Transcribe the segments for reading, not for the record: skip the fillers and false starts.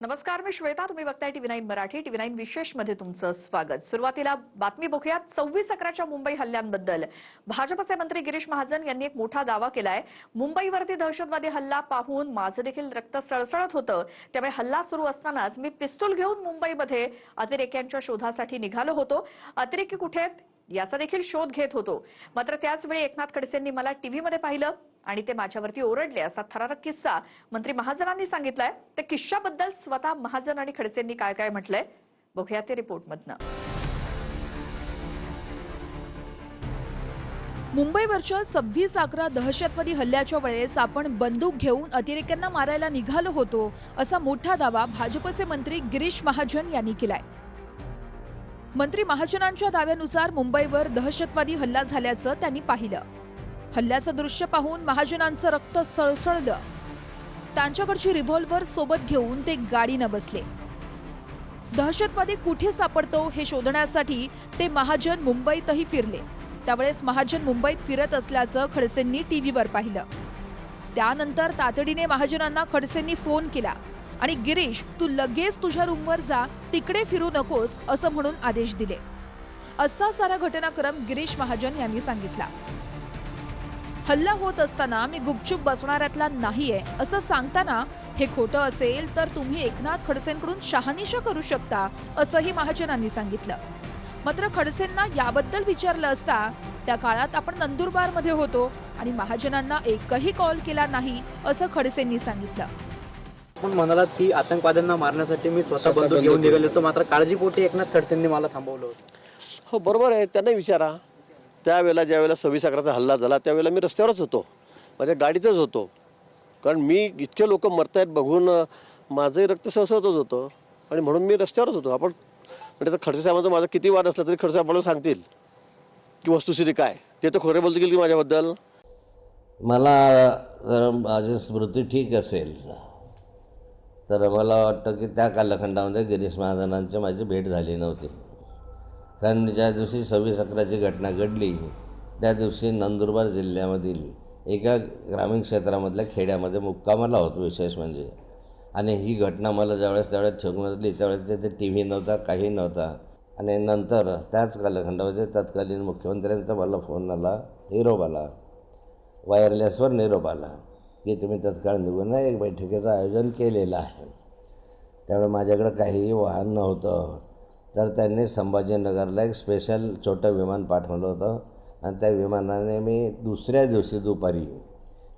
नमस्कार, मी श्वेता. तुम्ही बघताय टीव्ही 9 मराठी. टीव्ही 9 विशेष मध्ये तुमचं स्वागत. सुरुवातीला बातमी बघूयात. 26/11च्या मुंबई हल्ल्यांबद्दल भाजपचे मंत्री गिरीश महाजन यांनी एक मोठा दावा केलाय. मुंबईवरती दहशतवादी हल्ला पाहून माझं देखील रक्त सळसळत होतं. त्यामुळे हल्ला सुरू असतानाच मी पिस्तूल घेऊन मुंबईमध्ये अतिरेक्यांच्या शोधासाठी निघालो होतो. अतिरेकी कुठे आहेत याचा देखील शोध घेत होतो. मात्र त्याचवेळी एकनाथ खडसेंनी मला टीव्हीमध्ये पाहिलं आणि ते माझ्यावरती ओरडले, असा थरारक किस्सा मंत्री महाजनांनी सांगितलाय. त्या किस्साबद्दल स्वतः महाजन आणि खडसेंनी काय काय म्हटलंय बघूया ते रिपोर्टमधनं. मुंबईवरच्या 26/11 दहशतवादी हल्ल्याच्या वेळेस आपण बंदूक घेऊन अतिरेक्यांना मारायला निघालो होतो, असा मोठा दावा भाजपचे मंत्री गिरीश महाजन यांनी केलाय. मंत्री महाजनांच्या दाव्यानुसार मुंबईवर दहशतवादी हल्ला झाल्याचं त्यांनी पाहिलं. हल्ल्याचं दृश्य पाहून महाजनांचं रक्त सळसळलं. त्यांच्याकडची रिव्हॉल्व्हर सोबत घेऊन ते गाडीनं बसले. दहशतवादी कुठे सापडतो हे शोधण्यासाठी ते महाजन मुंबईतही फिरले. त्यावेळेस महाजन मुंबईत फिरत असल्याचं खडसेंनी टीव्हीवर पाहिलं. त्यानंतर तातडीने महाजनांना खडसेंनी फोन केला आणि गिरीश, तू लगेच तुझ्या रूमवर जा, तिकडे फिरू नकोस असं म्हणून आदेश दिले. असा सारा घटनाक्रम गिरीश महाजन यांनी सांगितला. हल्ला होत असताना मी गुपचूप बसणाऱ्यातला नाहीये असं सांगताना हे खोटं असेल तर तुम्ही एकनाथ खडसेंकडून शहानिशा करू शकता असंही महाजनांनी सांगितलं. मात्र खडसेंना याबद्दल विचारलं असता त्या काळात आपण नंदुरबारमध्ये होतो आणि महाजनांना एकही कॉल केला नाही असं खडसेंनी सांगितलं. पण म्हणालात की आतंकवाद्यांना मारण्यासाठी मी स्वतः बंदूक घेऊन निघालो होतो, मात्र काळजीपोटी एकनाथ खडसेंनी मला थांबवलं होतं. हो, बरोबर आहे. त्यांना विचारा. त्यावेळेला ज्यावेळेला 26/11चा हल्ला झाला त्यावेळेला मी रस्त्यावरच होतो, माझ्या गाडीतच होतो. कारण मी इतके लोक मरतायत बघून माझंही रक्त सळसळतच होतं आणि म्हणून मी रस्त्यावरच होतो. आपण म्हणजे खडसे साहेबांचं माझं किती वाद असला तरी खडसे आपल्याला सांगतील की वस्तुस्थिती काय. ते तर खोरे बोलतील की माझ्याबद्दल. मला जर माझी स्मृती ठीक असेल तर मला वाटतं की त्या कालखंडामध्ये गिरीश महाजनांची माझी भेट झाली नव्हती. कारण ज्या दिवशी 26/11ची घटना घडली त्या दिवशी नंदुरबार जिल्ह्यामधील एका ग्रामीण क्षेत्रामधल्या खेड्यामध्ये मुक्कामाला होतो विशेष म्हणजे. आणि ही घटना मला त्यावेळेस ठेवली त्यावेळेस तिथे टी व्ही नव्हता, काही नव्हता. आणि नंतर त्याच कालखंडामध्ये तत्कालीन मुख्यमंत्र्यांचा मला फोन आला, निरोप आला, वायरलेसवर निरोप आला की तुम्ही तत्काळ निघून एक बैठकीचं आयोजन केलेलं आहे. त्यामुळे माझ्याकडं काहीही वाहन नव्हतं. तर त्यांनी संभाजीनगरला एक स्पेशल छोटं विमान पाठवलं होतं आणि त्या विमानाने मी दुसऱ्या दिवशी दुपारी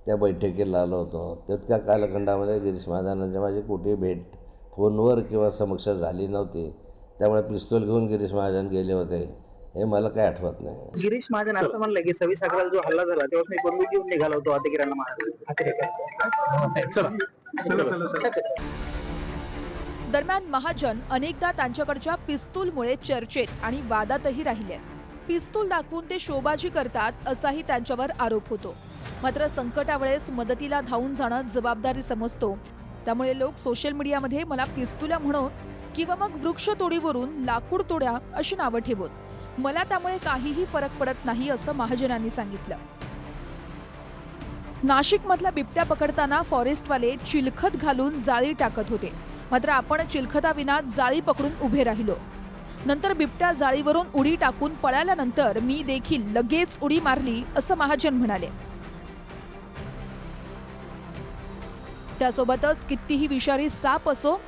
त्या बैठकीला आलो होतो. तितक्या कालखंडामध्ये गिरीश महाजनांची माझी कुठेही भेट फोनवर किंवा समक्ष झाली नव्हती. त्यामुळे पिस्तूल घेऊन गिरीश महाजन गेले होते हे मला काही आठवत नाही. गिरीश महाजन असं म्हणलं की 26/11ला जो हल्ला झाला तेव्हा मी बंदूक घेऊन निघालो होतो अतिरेक्यांना मारायला. दरम्यान महाजन अनेकदा त्यांच्याकडच्या पिस्तूलमुळे चर्चेत आणि वादातही राहिले. पिस्तूल दाखवून ते शोबाजी करतात असाही त्यांच्यावर आरोप होतो. मात्र संकटावेळेस मदतीला धावून जाणं जबाबदारी समजतो. त्यामुळे लोक सोशल मीडियामध्ये मला पिस्तुल्या म्हणत किंवा मग वृक्षतोडीवरून लाकूड तोड्या अशी नावं ठेवत. मला त्यामुळे काहीही फरक पडत नाही असं महाजनांनी सांगितलं. नाशिकमधला बिबट्या पकडताना फॉरेस्टवाले चिलखत घालून जाळी टाकत होते. मात्र आपण चिलखताविना जाळी पकडून उभे राहिलो. नंतर बिबट्या जाळीवरून उडी टाकून पळाल्यानंतर मी देखील लगेच उडी मारली असं महाजन म्हणाले. त्यासोबतच कितीही विषारी साप असो,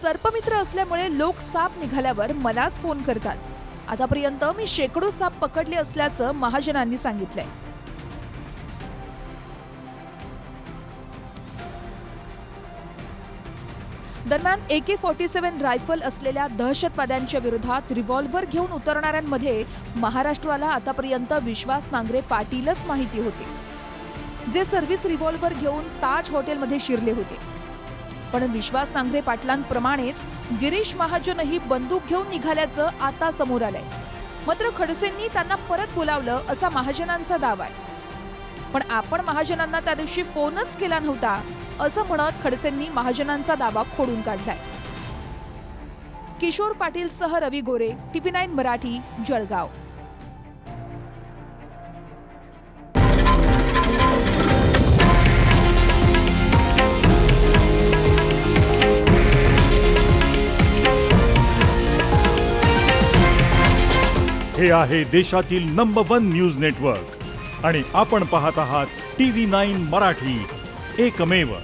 सर्पमित्र असल्यामुळे लोक साप निघाल्यावर मलाच फोन करतात. आतापर्यंत मी शेकडो साप पकडले असल्याचं महाजनांनी सांगितलंय. दरम्यान AK-47 रायफल असलेल्या दहशतवाद्यांच्या विरोधात रिव्हॉल्व्हर घेऊन उतरणाऱ्यांमध्ये महाराष्ट्राला आतापर्यंत विश्वास नांगरे पाटीलच माहिती होते, जे सर्व्हिस रिव्हॉल्व्हर घेऊन ताज हॉटेलमध्ये शिरले होते. पण विश्वास नांगरे पाटलांप्रमाणेच गिरीश महाजनही बंदूक घेऊन निघाल्याचं आता समोर आलंय. मात्र खडसेंनी त्यांना परत बोलावलं असा महाजनांचा दावा आहे. पण आपण महाजनांना त्या दिवशी फोनच केला नव्हता असं म्हणत खडसेंनी महाजनांचा दावा खोडून काढलाय. किशोर पाटीलसह रवी गोरे, टीव्ही 9 मराठी, जळगाव. हे आहे देशातील नंबर 1 न्यूज नेटवर्क आणि आपण पाहत आहात TV9 मराठी, एकमेव.